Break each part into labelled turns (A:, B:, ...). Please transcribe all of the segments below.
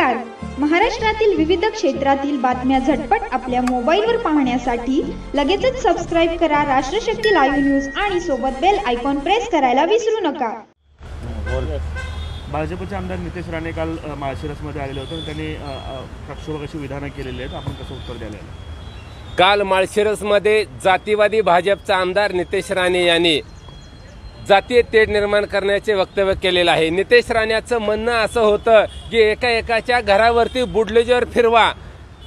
A: नमस्कार. महाराष्ट्रातील विविध क्षेत्रातील बातम्या झटपट आपल्या मोबाईलवर पाहण्यासाठी लगेचच सबस्क्राइब करा राष्ट्रशक्ती लाईव्ह न्यूज आणि सोबत बेल आयकॉन प्रेस करायला विसरू नका.
B: भाजपचे आमदार नितेश राणे काल माळशिरसमध्ये आलेले होते. त्यांनी प्रक्षोभकाची विधानं केलेली आहेत. आपण कसं उत्तर द्यायला?
C: काल माळशिरसमध्ये जातीवादी भाजपचा आमदार नितेश राणे यांनी जातीय तेढ निर्माण करण्याचे वक्तव्य केलेलं आहे. नितेश राणेचं म्हणणं असं होतं की एकाच्या घरावरती बुडलेजर फिरवा,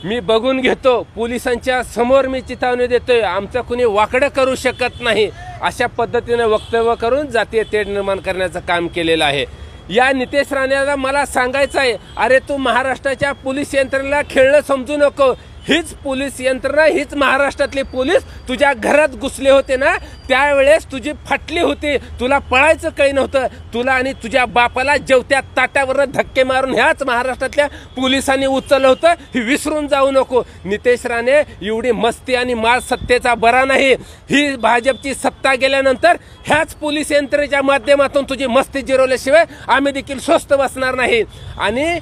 C: मी बघून घेतो, पोलिसांच्या समोर मी चिथावणी देतोय, आमचं कुणी वाकडं करू शकत नाही, अशा पद्धतीने वक्तव्य करून जातीय तेढ निर्माण करण्याचं काम केलेलं आहे. या नितेश राणेला मला सांगायचं आहे, अरे तू महाराष्ट्राच्या पोलीस यंत्रणेला खेळणं समजू नको. हीच पोलीस यंत्रणा, हीच महाराष्ट्रातले पोलीस तुझ्या घरात घुसले होते ना, त्यावेळेस तुझी फाटली होती, तुला पळायचं काही नव्हतं. तुला आणि तुझ्या बापाला जेवत्या ताट्यावर धक्के मारून ह्याच महाराष्ट्रातल्या पोलिसांनी उचललं होतं, हे विसरून जाऊ नको. नितेश राणे, एवढी मस्ती आणि माल सत्तेचा बरा नाही. ही भाजपची सत्ता गेल्यानंतर ह्याच पोलीस यंत्रणेच्या माध्यमातून तुझी मस्ती जिरवल्याशिवाय आम्ही देखील स्वस्थ बसणार नाही. आणि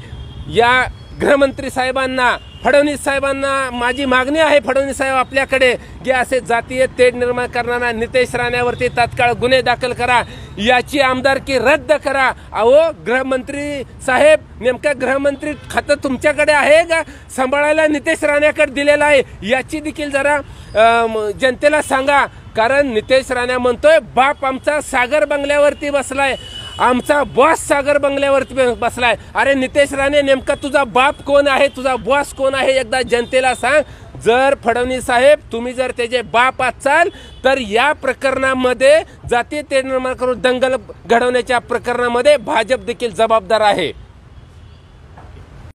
C: या गृहमंत्री साहेबांना, फडणवीस साहेबांना माझी मागणी आहे, फडणवीस साहेब आपल्याकडे, की असे जातीय तेढ निर्माण करणारा नितेश राणेवरती तात्काळ गुन्हे दाखल करा, याची आमदारकी रद्द करा. अहो गृहमंत्री साहेब, नेमकं गृहमंत्री खातं तुमच्याकडे आहे का? सांभाळायला नितेश राणेकडे दिलेलं आहे, याची देखील जरा जनतेला सांगा. कारण नितेश राणे म्हणतोय बाप आमचा सागर बंगल्यावरती बसलाय, आमचा बॉस सागर बंगल्यावरती बसलाय. अरे नितेश राणे, नेमका तुझा बाप कोण आहे, तुझा बॉस कोण आहे, एकदा जनतेला सांग. जर फडणवीस साहेब तुम्ही जर त्याचे बाप असाल तर या प्रकरणामध्ये जातीय तेढ निर्माण करून दंगल घडवण्याच्या प्रकरणामध्ये भाजप देखील जबाबदार आहे.